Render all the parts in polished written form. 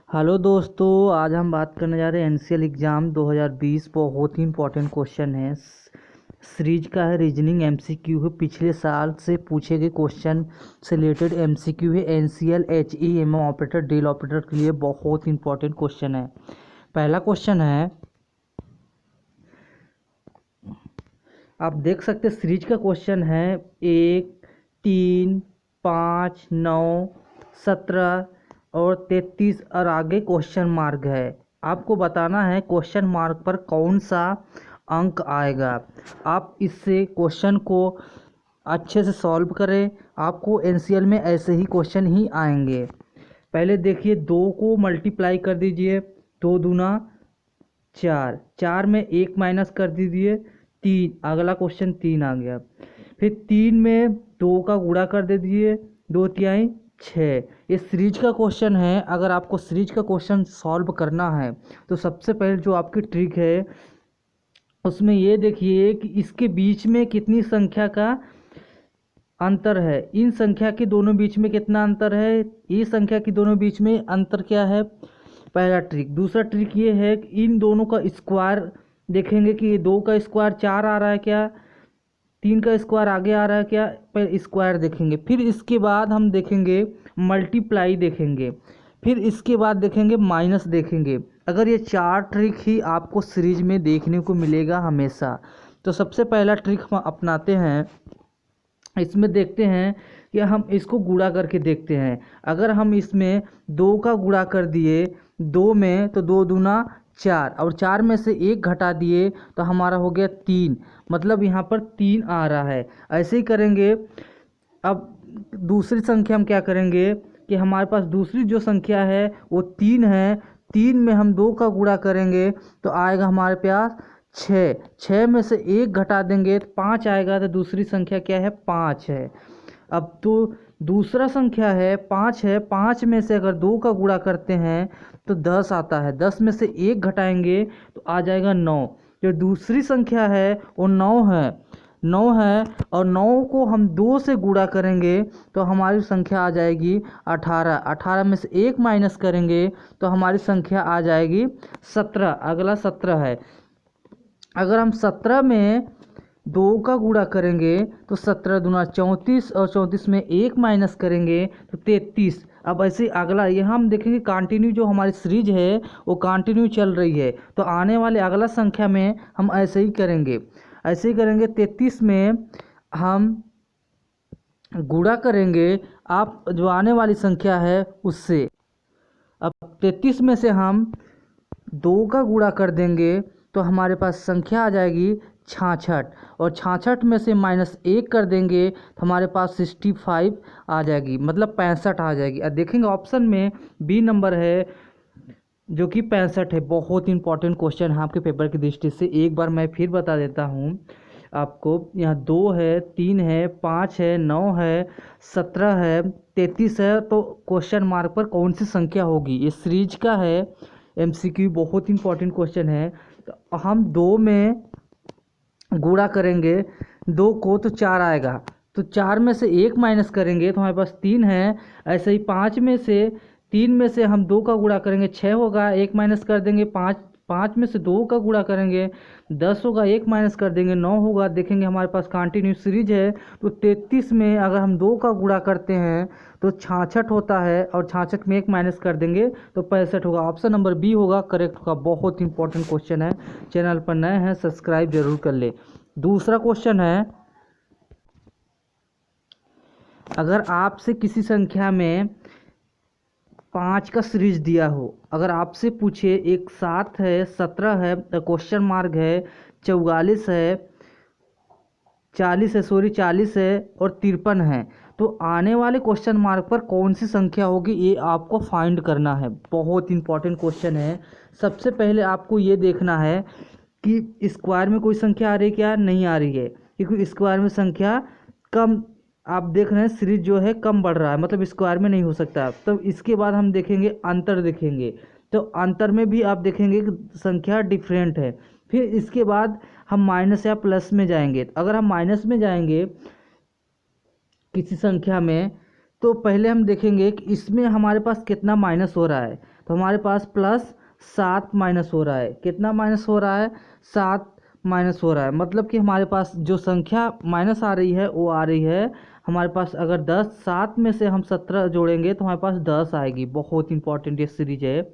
Hello दोस्तों, आज हम बात करने जा रहे हैं एनसीएल एग्ज़ाम 2020। बहुत ही इंपॉर्टेंट क्वेश्चन है। सीरीज का है, रीजनिंग एमसीक्यू है। पिछले साल से पूछे गए क्वेश्चन से रिलेटेड एमसीक्यू है। NCL HEM operator del operator के लिए बहुत इंपॉर्टेंट क्वेश्चन है। पहला क्वेश्चन है, आप देख सकते हैं सीरीज का क्वेश्चन है 1, 3, 5, 9, 17 और 33 और आगे क्वेश्चन मार्क है। आपको बताना है क्वेश्चन मार्क पर कौन सा अंक आएगा। आप इससे क्वेश्चन को अच्छे से सॉल्व करें। आपको एनसीएल में ऐसे ही क्वेश्चन ही आएंगे। पहले देखिए, 2 को मल्टीप्लाई कर दीजिए, 2 दूना 4, 4 में 1 माइनस कर दीजिए 3, अगला क्वेश्चन 3 आ गया। फिर 3 में 2 का गुणा कर दे दीजिए, 2 तिहाई 6। ये सीरीज का क्वेश्चन है। अगर आपको सीरीज का क्वेश्चन सॉल्व करना है तो सबसे पहले जो आपकी ट्रिक है उसमें ये देखिए कि इसके बीच में कितनी संख्या का अंतर है। इन संख्या के दोनों बीच में कितना अंतर है, ये संख्या के दोनों बीच में अंतर क्या है, पहला ट्रिक। दूसरा ट्रिक ये है कि इन दोनों का स्क्वायर देखेंगे कि ये 2 का स्क्वायर 4 आ रहा है क्या, 3 का स्क्वायर आगे आ रहा है क्या, पर स्क्वायर देखेंगे। फिर इसके बाद हम देखेंगे मल्टीप्लाई देखेंगे, फिर इसके बाद देखेंगे माइनस देखेंगे। अगर ये 4 ट्रिक ही आपको सीरीज में देखने को मिलेगा हमेशा। तो सबसे पहला ट्रिक हम अपनाते हैं। इसमें देखते हैं कि हम इसको गुणा करके देखते हैं। अगर हम इसमें 2 का गुणा कर दिए 2 में तो 2 दूना 4 और 4 में से 1 घटा दिए तो हमारा हो गया 3, मतलब यहाँ पर 3 आ रहा है। ऐसे ही करेंगे। अब दूसरी संख्या हम क्या करेंगे कि हमारे पास दूसरी जो संख्या है वो 3 है। 3 में हम 2 का गुणा करेंगे तो आएगा हमारे पास 6, 6 में से 1 घटा देंगे तो 5 आएगा। तो दूसरी संख्या क्या है, 5 है। अब तो दूसरा संख्या है 5 है। 5 में से अगर 2 का गुणा करते हैं तो 10 आता है। 10 में से 1 घटाएंगे तो आ जाएगा 9। जो दूसरी संख्या है वो 9 है, 9 है। और 9 को हम 2 से गुणा करेंगे तो हमारी संख्या आ जाएगी 18। 18 में से 1 माइनस करेंगे तो हमारी संख्या आ जाएगी 17। अगला 17 है। अगर हम 17 में 2 का गुणा करेंगे तो 17 दूना 34 और 34 में 1 माइनस करेंगे तो 33। अब ऐसे ही अगला ये हम देखेंगे कंटिन्यू जो हमारी सीरीज है वो कंटिन्यू चल रही है। तो आने वाले अगला संख्या में हम ऐसे ही करेंगे, ऐसे ही करेंगे। 33 में हम गुणा करेंगे आप जो आने वाली संख्या है उससे। अब 33 में से हम 2 का गुणा कर देंगे तो हमारे पास संख्या आ जाएगी 66 और 66 में से -1 कर देंगे तो हमारे पास 65 आ जाएगी, मतलब 65 आ जाएगी। अब देखेंगे ऑप्शन में बी नंबर है जो कि 65 है। बहुत इंपॉर्टेंट क्वेश्चन है आपके पेपर की दृष्टि से। एक बार मैं फिर बता देता हूँ आपको। यहाँ 2 है, 3 है, 5 है, 9 है, 17 है, 33 है। तो क्वेश्चन मार्क पर कौन सी संख्या होगी, ये सीरीज का है एमसीक्यू। बहुत इंपॉर्टेंट क्वेश्चन है। तो हम 2 में गुणा करेंगे 2 को तो 4 आएगा, तो 4 में से 1 माइनस करेंगे तो हमारे पास 3 है। ऐसे ही 5 में से 3 में से हम 2 का गुणा करेंगे 6 होगा, 1 माइनस कर देंगे 5। 5 में से 2 का गुणा करेंगे 10 होगा, 1 माइनस कर देंगे 9 होगा। देखेंगे हमारे पास कंटिन्यू सीरीज है। तो 33 में अगर हम 2 का गुणा करते हैं तो 66 होता है और 66 में 1 माइनस कर देंगे तो 65 होगा। ऑप्शन नंबर बी होगा करेक्ट होगा। बहुत इंपॉर्टेंट क्वेश्चन है। चैनल पर नए हैं सब्सक्राइब जरूर कर ले। दूसरा क्वेश्चन है, अगर आपसे किसी संख्या में 5 का सीरीज दिया हो, अगर आपसे पूछे एक 7 है, 17 है, क्वेश्चन मार्क है, 44 है, 40 है और 53 है, तो आने वाले क्वेश्चन मार्क पर कौन सी संख्या होगी ये आपको फाइंड करना है। बहुत इंपॉर्टेंट क्वेश्चन है। सबसे पहले आपको ये देखना है कि स्क्वायर में कोई संख्या आ रही है क्या, नहीं आ रही है, क्योंकि स्क्वायर में संख्या कम आप देख रहे हैं, सीरीज जो है कम बढ़ रहा है, मतलब स्क्वायर में नहीं हो सकता। तो इसके बाद हम देखेंगे अंतर देखेंगे, तो अंतर में भी आप देखेंगे कि संख्या डिफरेंट है। फिर इसके बाद हम माइनस या प्लस में जाएंगे। अगर हम माइनस में जाएंगे किसी संख्या में तो पहले हम देखेंगे कि इसमें हमारे पास कितना माइनस हो रहा है। तो हमारे पास प्लस 7 माइनस हो रहा है। कितना माइनस हो रहा है? 7 माइनस हो रहा है। मतलब कि हमारे पास जो संख्या माइनस आ रही है वो आ रही है हमारे पास, अगर 10 7 में से हम 17 जोड़ेंगे तो हमारे पास 10 आएगी। बहुत इंपॉर्टेंट ये सीरीज है।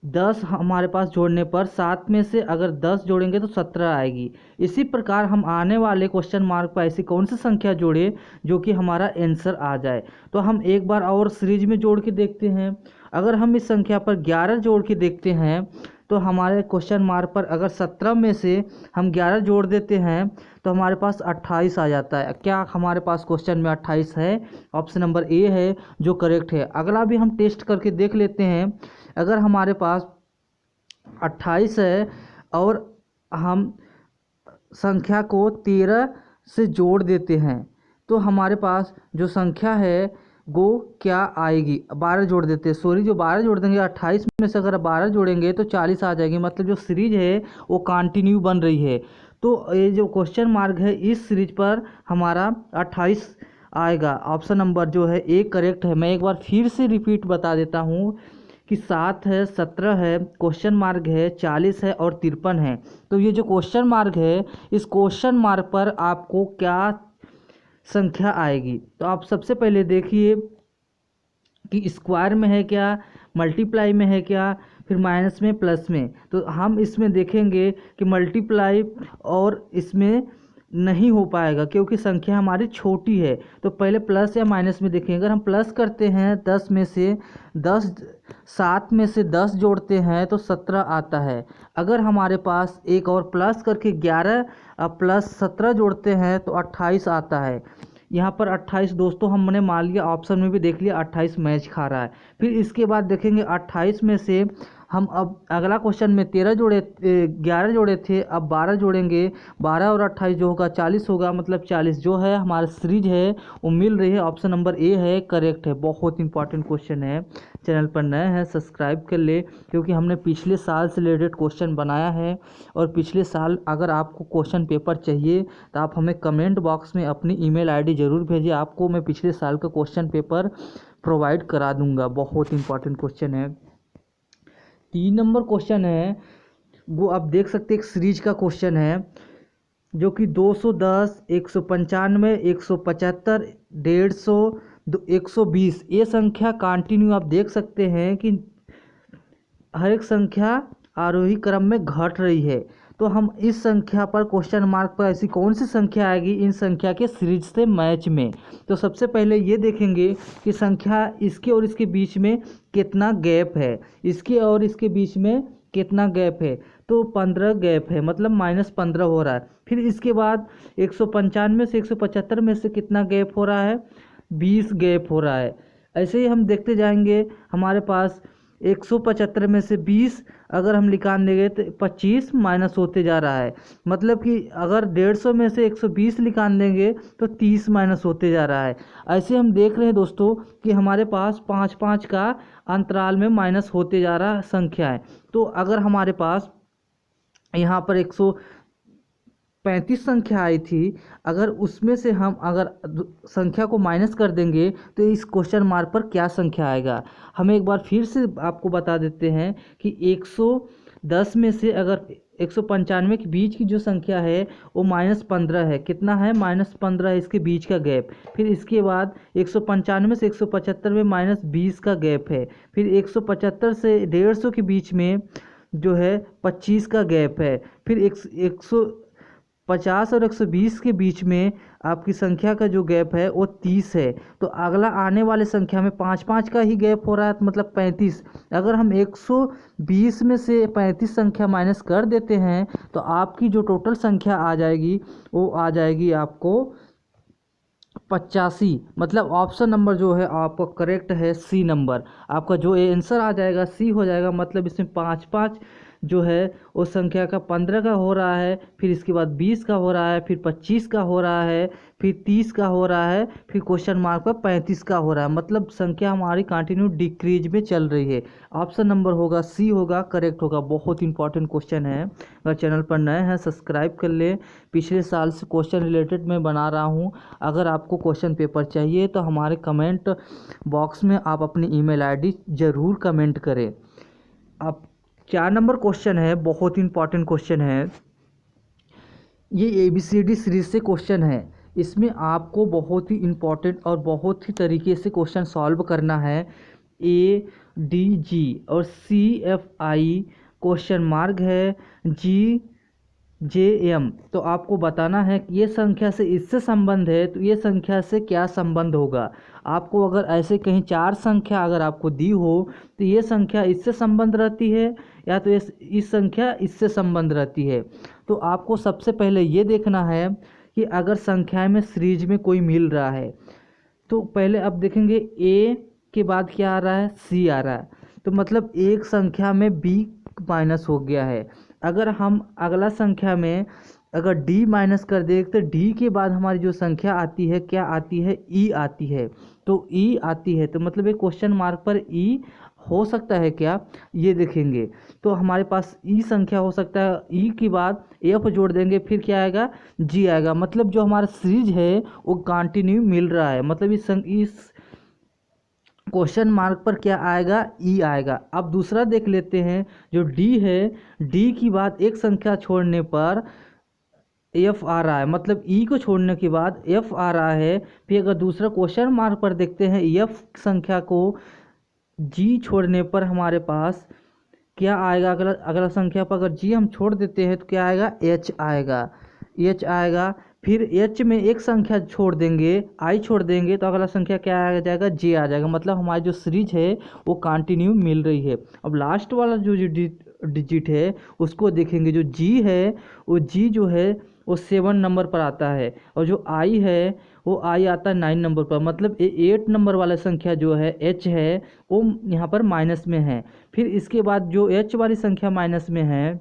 10 हमारे पास जोड़ने पर 7 में से अगर 10 जोड़ेंगे तो 17 आएगी। इसी प्रकार हम आने वाले क्वेश्चन मार्क पर ऐसी कौन सी संख्या जोड़े जो कि हमारा आंसर आ जाए। तो हम एक बार और सीरीज में जोड़ के देखते हैं। अगर हम इस संख्या पर 11 जोड़ के देखते हैं तो हमारे क्वेश्चन मार्क पर अगर 17 में से हम 11 जोड़ देते हैं तो हमारे पास 28 आ जाता है। क्या हमारे पास क्वेश्चन में 28 है? ऑप्शन नंबर ए है जो करेक्ट है। अगला भी हम टेस्ट करके देख लेते हैं। अगर हमारे पास 28 है और हम संख्या को 13 से जोड़ देते हैं तो हमारे पास जो संख्या है वो क्या आएगी? 12 जोड़ देते हैं, सॉरी, जो 12 जोड़ देंगे 28 में से अगर 12 जोड़ेंगे तो 40 आ जाएगी। मतलब जो सीरीज है वो कंटिन्यू बन रही है। तो ये जो क्वेश्चन मार्क है इस सीरीज पर हमारा 28 आएगा। ऑप्शन नंबर जो है ए करेक्ट है। मैं एक बार फिर से रिपीट बता देता हूँ कि 7 है, 17 है, क्वेश्चन मार्क है, 40 है और 53 है। तो ये जो क्वेश्चन मार्क है इस क्वेश्चन मार्क पर आपको क्या संख्या आएगी? तो आप सबसे पहले देखिए कि स्क्वायर में है क्या, मल्टीप्लाई में है क्या, फिर माइनस में, प्लस में। तो हम इसमें देखेंगे कि मल्टीप्लाई और इसमें नहीं हो पाएगा क्योंकि संख्या हमारी छोटी है। तो पहले प्लस या माइनस में देखेंगे। अगर हम प्लस करते हैं 10 में से 10 7 में से 10 जोड़ते हैं तो 17 आता है। अगर हमारे पास एक और प्लस करके 11 प्लस 17 जोड़ते हैं तो 28 आता है। यहाँ पर 28 दोस्तों हमने मान लिया, ऑप्शन में भी देख लिया 28 मैच खा रहा है। फिर इसके बाद देखेंगे 28 में से हम अब अगला क्वेश्चन में 11 जोड़े थे, अब 12 जोड़ेंगे। 12 और 28 जो होगा 40 होगा। मतलब 40 जो है हमारा सीरीज है वो मिल रही है। ऑप्शन नंबर ए है करेक्ट है। बहुत इंपॉर्टेंट क्वेश्चन है। चैनल पर नए हैं सब्सक्राइब कर ले क्योंकि हमने पिछले साल से रिलेटेड क्वेश्चन बनाया है। और पिछले साल अगर आपको क्वेश्चन पेपर चाहिए तो आप हमें कमेंट बॉक्स में अपनी ईमेल आईडी ज़रूर भेजिए। आपको मैं पिछले साल का क्वेश्चन पेपर प्रोवाइड करा दूंगा। बहुत इंपॉर्टेंट क्वेश्चन है। 3 नंबर क्वेश्चन है वो आप देख सकते हैं, एक सीरीज का क्वेश्चन है जो कि 210, 195, 175, 150, 120 ये संख्या कंटिन्यू आप देख सकते हैं कि हर एक संख्या आरोही क्रम में घट रही है। तो हम इस संख्या पर क्वेश्चन मार्क पर ऐसी कौन सी संख्या आएगी इन संख्या के सीरीज से मैच में? तो सबसे पहले ये देखेंगे कि संख्या इसके और इसके बीच में कितना गैप है। इसके और इसके बीच में कितना गैप है? तो 15 गैप है, मतलब -15 हो रहा है। फिर इसके बाद 195 से 175 में से कितना गैप हो रहा है? 20 गैप हो रहा है। ऐसे ही हम देखते जाएंगे। हमारे पास 175 में से 20 अगर हम निकाल देंगे तो 25 माइनस होते जा रहा है। मतलब कि अगर 150 में से 120 निकाल देंगे तो 30 माइनस होते जा रहा है। ऐसे हम देख रहे हैं दोस्तों कि हमारे पास 5-5 का अंतराल में माइनस होते जा रहा संख्या है। तो अगर हमारे पास यहाँ पर 135 संख्या आई थी, अगर उसमें से हम अगर संख्या को माइनस कर देंगे तो इस क्वेश्चन मार्क पर क्या संख्या आएगा? हम एक बार फिर से आपको बता देते हैं कि 110 में से अगर 195 के बीच की जो संख्या है वो -15 है। कितना है? -15 है इसके बीच का गैप। फिर इसके बाद 195 से 175 में -20 का गैप है। फिर 175 से 150 के बीच में जो है 25 का गैप है। फिर 150 और 120 के बीच में आपकी संख्या का जो गैप है वो 30 है। तो अगला आने वाले संख्या में 5-5 का ही गैप हो रहा है, मतलब 35। अगर हम 120 में से 35 संख्या माइनस कर देते हैं तो आपकी जो टोटल संख्या आ जाएगी वो आ जाएगी आपको 85। मतलब ऑप्शन नंबर जो है आपका करेक्ट है सी नंबर। आपका जो आंसर आ जाएगा सी हो जाएगा। मतलब इसमें 5-5 जो है उस संख्या का 15 का हो रहा है, फिर इसके बाद 20 का हो रहा है, फिर 25 का हो रहा है, फिर 30 का हो रहा है, फिर क्वेश्चन मार्क पर 35 का हो रहा है। मतलब संख्या हमारी कंटिन्यू डिक्रीज में चल रही है। ऑप्शन नंबर होगा सी होगा, करेक्ट होगा। बहुत इंपॉर्टेंट क्वेश्चन है। अगर चैनल पर नए हैं सब्सक्राइब कर ले। पिछले साल से क्वेश्चन रिलेटेड मैं बना रहा हूँ। अगर आपको क्वेश्चन पेपर चाहिए तो हमारे कमेंट बॉक्स में आप अपनी ईमेल आईडी ज़रूर कमेंट करें। अब 4 नंबर क्वेश्चन है, बहुत इंपॉर्टेंट क्वेश्चन है। ये ABCD सीरीज से क्वेश्चन है। इसमें आपको बहुत ही इम्पोर्टेंट और बहुत ही तरीके से क्वेश्चन सॉल्व करना है। ADG और CFI क्वेश्चन मार्क है, GJM। तो आपको बताना है कि ये संख्या से इससे संबंध है तो ये संख्या से क्या संबंध होगा। आपको अगर ऐसे कहीं 4 संख्या अगर आपको दी हो तो ये संख्या इससे संबंध रहती है या तो इस संख्या इससे संबंध रहती है। तो आपको सबसे पहले ये देखना है कि अगर संख्याएं में सीरीज में कोई मिल रहा है तो पहले अब देखेंगे ए के बाद क्या आ रहा है, सी आ रहा है, तो मतलब एक संख्या में बी माइनस हो गया है। अगर हम अगला संख्या में अगर डी माइनस कर दें तो डी के बाद हमारी जो संख्या आती है क्या आती है, ई आती है। तो ई आती है तो मतलब एक क्वेश्चन मार्क पर ई हो सकता है क्या, ये देखेंगे। तो हमारे पास ई संख्या हो सकता है, ई के बाद एफ जोड़ देंगे फिर क्या आएगा, जी आएगा। मतलब जो हमारा सीरीज है वो कंटिन्यू मिल रहा है, मतलब इस क्वेश्चन मार्क पर क्या आएगा, ई आएगा। अब दूसरा देख लेते हैं, जो डी है, डी की बाद एक संख्या छोड़ने पर एफ आ रहा है, मतलब ई को छोड़ने के बाद एफ आ रहा है। फिर अगर दूसरा क्वेश्चन मार्क पर देखते हैं एफ संख्या को जी छोड़ने पर हमारे पास क्या आएगा, अगला अगला संख्या पर अगर जी हम छोड़ देते हैं तो क्या आएगा, एच आएगा, एच आएगा। फिर एच में एक संख्या छोड़ देंगे, आई छोड़ देंगे तो अगला संख्या क्या आ जाएगा, जे आ जाएगा। मतलब हमारी जो सीरीज है वो कंटिन्यू मिल रही है। अब लास्ट वाला जो डिजिट है उसको देखेंगे, जो जी है वो जी जो है वो 7 नंबर पर आता है और जो आई है वो आई आता है 9 नंबर पर। मतलब 8 नंबर वाला संख्या जो है एच है वो यहाँ पर माइनस में है। फिर इसके बाद जो एच वाली संख्या माइनस में है,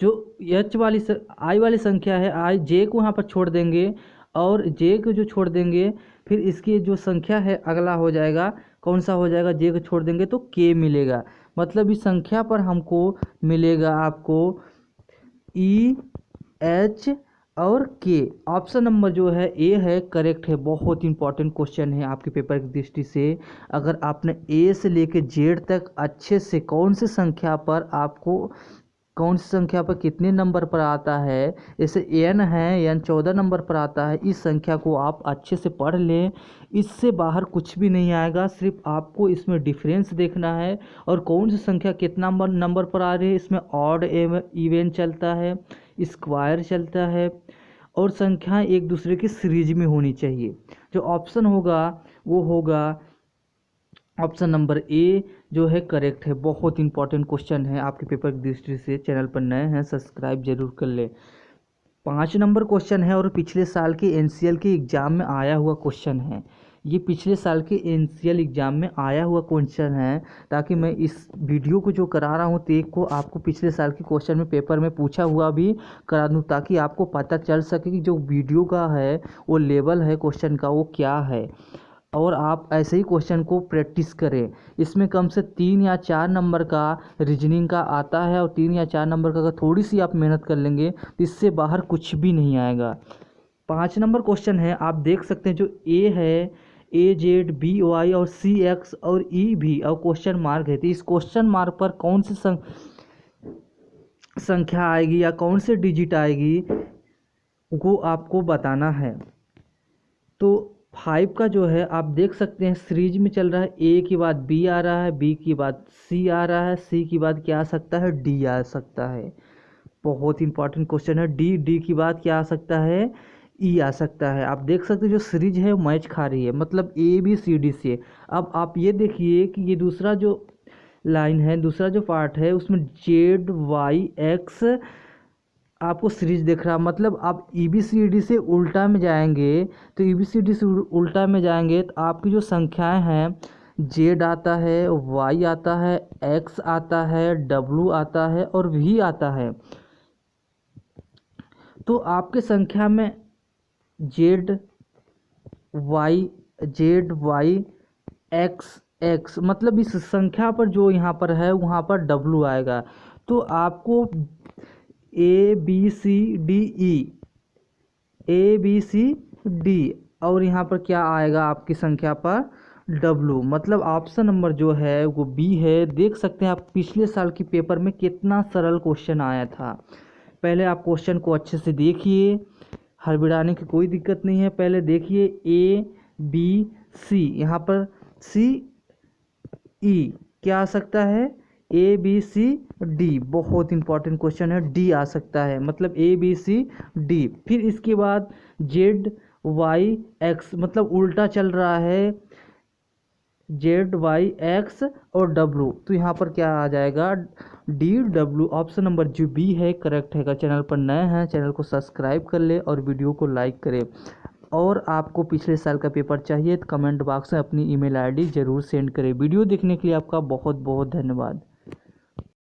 जो एच वाली आई वाली संख्या है, आई जे को यहाँ पर छोड़ देंगे और जे को जो छोड़ देंगे फिर इसकी जो संख्या है अगला हो जाएगा, कौन सा हो जाएगा, जे को छोड़ देंगे तो के मिलेगा। मतलब इस संख्या पर हमको मिलेगा आपको ई एच और के। ऑप्शन नंबर जो है ए है करेक्ट है। बहुत इंपॉर्टेंट क्वेश्चन है आपके पेपर की दृष्टि से। अगर आपने ए से लेके जेड तक अच्छे से कौन सी संख्या पर आपको कौन सी संख्या पर कितने नंबर पर आता है, जैसे एन है, एन 14 नंबर पर आता है, इस संख्या को आप अच्छे से पढ़ लें। इससे बाहर कुछ भी नहीं आएगा, सिर्फ आपको इसमें डिफरेंस देखना है और कौन सी संख्या कितना नंबर पर आ रही है। इसमें ऑड इवन चलता है, स्क्वायर चलता है और संख्याएं एक दूसरे की सीरीज में होनी चाहिए। जो ऑप्शन होगा वो होगा ऑप्शन नंबर ए जो है करेक्ट है। बहुत इंपॉर्टेंट क्वेश्चन है आपके पेपर की दृष्टि से। चैनल पर नए हैं सब्सक्राइब जरूर कर ले। 5 नंबर क्वेश्चन है और पिछले साल के एनसीएल के एग्ज़ाम में आया हुआ क्वेश्चन है। ये पिछले साल के एनसीएल एग्ज़ाम में आया हुआ क्वेश्चन है, ताकि मैं इस वीडियो को जो करा रहा हूँ तो एक को आपको पिछले साल के क्वेश्चन में पेपर में पूछा हुआ भी करा दूँ, ताकि आपको पता चल सके कि जो वीडियो का है वो लेवल है क्वेश्चन का वो क्या है, और आप ऐसे ही क्वेश्चन को प्रैक्टिस करें। इसमें कम से 3 या 4 नंबर का रीजनिंग का आता है और 3 या 4 नंबर का अगर थोड़ी सी आप मेहनत कर लेंगे तो इससे बाहर कुछ भी नहीं आएगा। 5 नंबर क्वेश्चन है, आप देख सकते हैं जो ए है, ए जेड बी वाई और सी एक्स और ई भी और क्वेश्चन मार्क है। तो इस क्वेश्चन मार्क पर कौन सी संख्या आएगी या कौन से डिजिट आएगी वो आपको बताना है। तो 5 का जो है आप देख सकते हैं सीरीज में चल रहा है, ए के बाद बी आ रहा है, बी के बाद सी आ रहा है, सी के बाद क्या आ सकता है, डी आ सकता है। बहुत इंपॉर्टेंट क्वेश्चन है। डी के बाद क्या आ सकता है, ई आ सकता है। आप देख सकते हैं जो सीरीज है मैच खा रही है, मतलब ए बी सी डी से। अब आप ये देखिए कि ये दूसरा जो लाइन है, दूसरा जो पार्ट है उसमें जेड वाई एक्स आपको सीरीज दिख रहा, मतलब आप EBCD से उल्टा में जाएंगे तो EBCD से उल्टा में जाएंगे तो आपकी जो संख्याएं हैं, जेड आता है, वाई आता है, एक्स आता है, डब्लू आता है और वी आता है। तो आपके संख्या में जेड वाई एक्स एक्स, मतलब इस संख्या पर जो यहाँ पर है वहाँ पर डब्लू आएगा। तो आपको ए बी सी डी और यहाँ पर क्या आएगा आपकी संख्या पर डब्लू, मतलब ऑप्शन नंबर जो है वो बी है। देख सकते हैं आप पिछले साल की पेपर में कितना सरल क्वेश्चन आया था। पहले आप क्वेश्चन को अच्छे से देखिए, हड़बड़ाने की कोई दिक्कत नहीं है। पहले देखिए ए बी सी, यहाँ पर सी ई क्या आ सकता है, ए बी सी डी, बहुत इंपॉर्टेंट क्वेश्चन है, डी आ सकता है, मतलब ए बी सी डी। फिर इसके बाद जेड वाई एक्स, मतलब उल्टा चल रहा है, जेड वाई एक्स और डब्लू, तो यहाँ पर क्या आ जाएगा, डी डब्लू। ऑप्शन नंबर जो बी है करेक्ट है। चैनल पर नए हैं चैनल को सब्सक्राइब कर ले और वीडियो को लाइक करें। और आपको पिछले साल का पेपर चाहिए तो कमेंट बॉक्स में अपनी ईमेल आईडी ज़रूर सेंड करें। वीडियो देखने के लिए आपका बहुत बहुत धन्यवाद।